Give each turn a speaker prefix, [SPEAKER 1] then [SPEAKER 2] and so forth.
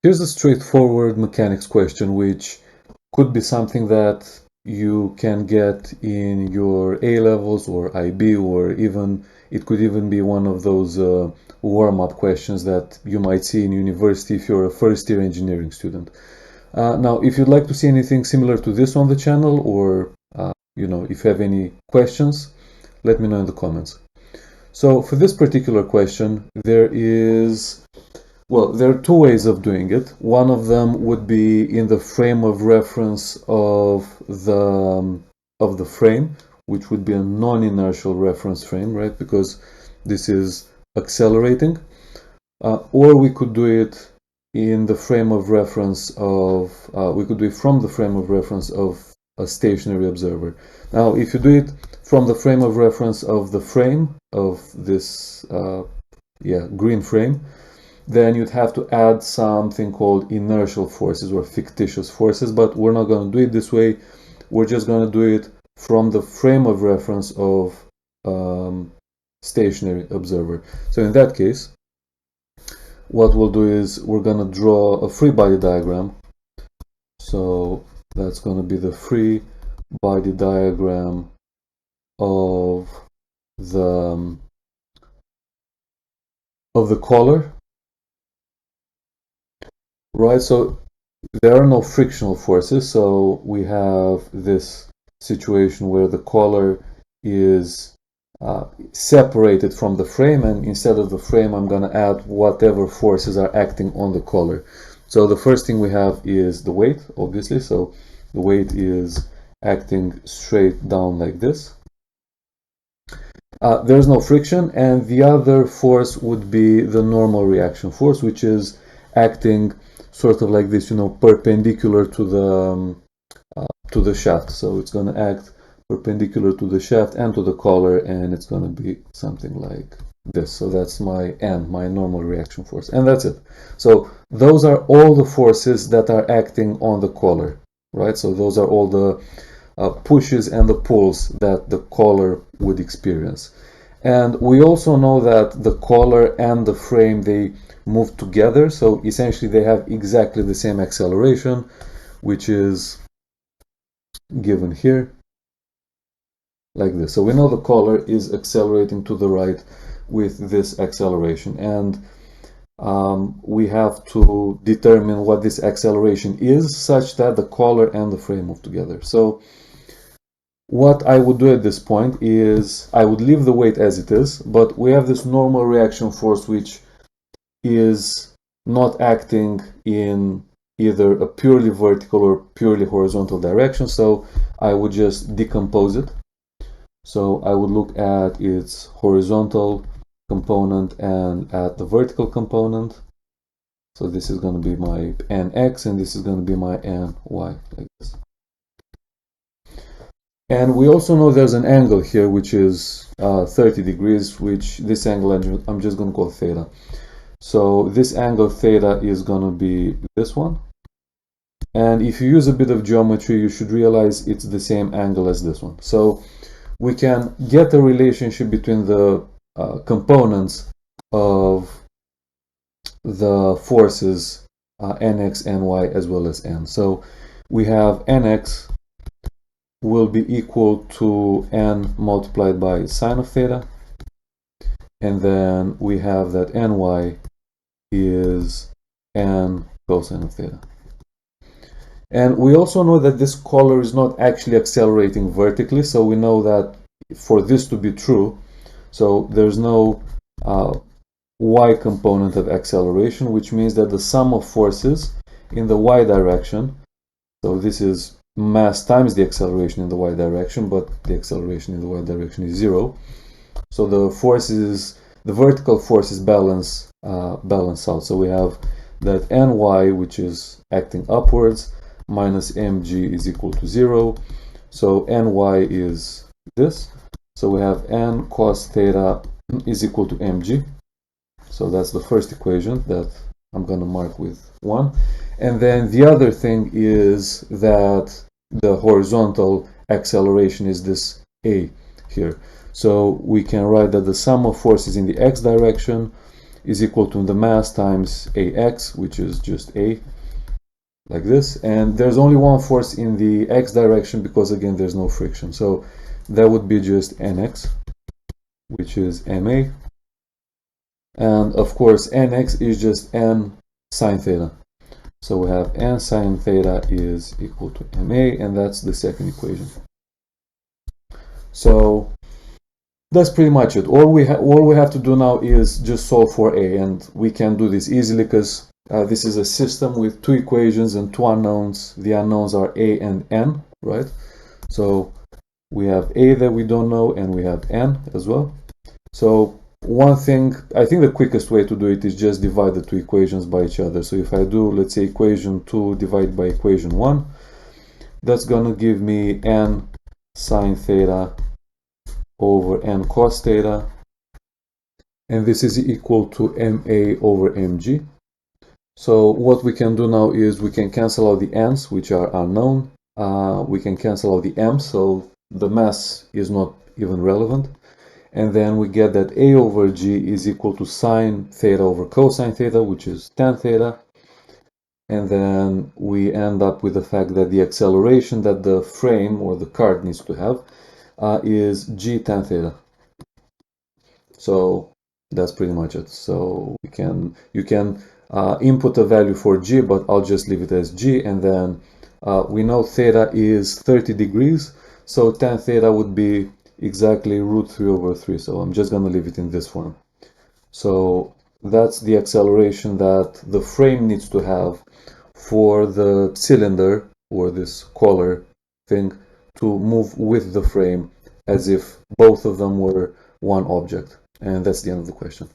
[SPEAKER 1] Here's a straightforward mechanics question, which could be something that you can get in your A-levels or IB, or even it could even be one of those warm-up questions that you might see in university if you're a first-year engineering student. Now, if you'd like to see anything similar to this on the channel, or if you have any questions, let me know in the comments. So for this particular question, there are two ways of doing it. One of them would be in the frame of reference of the frame, which would be a non-inertial reference frame, right? Because this is accelerating. Or we could do it in the frame of reference of, we could do it from the frame of reference of a stationary observer. Now, if you do it from the frame of reference of the frame of this, green frame, then you'd have to add something called inertial forces or fictitious forces, but we're not going to do it this way. We're just going to do it from the frame of reference of stationary observer. So in that case, what we'll do is we're going to draw a free body diagram. So that's going to be the free body diagram of the collar, right? So there are no frictional forces, so we have this situation where the collar is separated from the frame, and instead of the frame I'm going to add whatever forces are acting on the collar. So the first thing we have is the weight, obviously, so the weight is acting straight down like this. There's no friction, and the other force would be the normal reaction force, which is acting sort of like this, perpendicular to the shaft. So it's going to act perpendicular to the shaft and to the collar, and it's going to be something like this. So that's my N, my normal reaction force, and that's it. So those are all the forces that are acting on the collar, right? So those are all the pushes and the pulls that the collar would experience. And we also know that the collar and the frame, they move together, so essentially they have exactly the same acceleration, which is given here like this. So we know the collar is accelerating to the right with this acceleration, and we have to determine what this acceleration is such that the collar and the frame move together. So what I would do at this point is I would leave the weight as it is, but we have this normal reaction force which is not acting in either a purely vertical or purely horizontal direction, so I would just decompose it. So I would look at its horizontal component and at the vertical component. So this is going to be my nx and this is going to be my ny, like this. And we also know there's an angle here which is 30 degrees, which this angle I'm just going to call theta. So this angle theta is going to be this one. And if you use a bit of geometry, you should realize it's the same angle as this one. So we can get a relationship between the components of the forces nx, ny, as well as n. So we have nx will be equal to n multiplied by sine of theta, and then we have that ny is n cosine of theta. And we also know that this collar is not actually accelerating vertically, so we know that for this to be true, so there's no y component of acceleration, which means that the sum of forces in the y direction, so this is mass times the acceleration in the y direction, but the acceleration in the y direction is 0. So the forces, the vertical forces balance out. So we have that ny, which is acting upwards, minus mg is equal to 0. So ny is this. So we have n cos theta is equal to mg. So that's the first equation that I'm going to mark with 1. And then the other thing is that the horizontal acceleration is this a here. So we can write that the sum of forces in the x direction is equal to the mass times ax, which is just a, like this. And there's only one force in the x direction because again there's no friction, so that would be just nx, which is ma. And of course nx is just n sine theta, so we have n sine theta is equal to ma, and that's the second equation. So that's pretty much it. All we have to do now is just solve for a, and we can do this easily because this is a system with two equations and two unknowns. The unknowns are a and n, right? So we have a that we don't know, and we have n as well. So one thing, I think the quickest way to do it is just divide the two equations by each other. So if I do, let's say, equation 2 divided by equation 1, that's going to give me n sine theta over n cos theta, and this is equal to ma over mg. So what we can do now is we can cancel out the n's, which are unknown. We can cancel out the m, so the mass is not even relevant. And then we get that a over g is equal to sine theta over cosine theta, which is tan theta. And then we end up with the fact that the acceleration that the frame or the card needs to have is g tan theta. So that's pretty much it. So you can input a value for g, but I'll just leave it as g. And then we know theta is 30 degrees, so tan theta would be exactly root 3 over 3. So I'm just going to leave it in this form. So that's the acceleration that the frame needs to have for the cylinder or this collar thing to move with the frame as if both of them were one object. And that's the end of the question.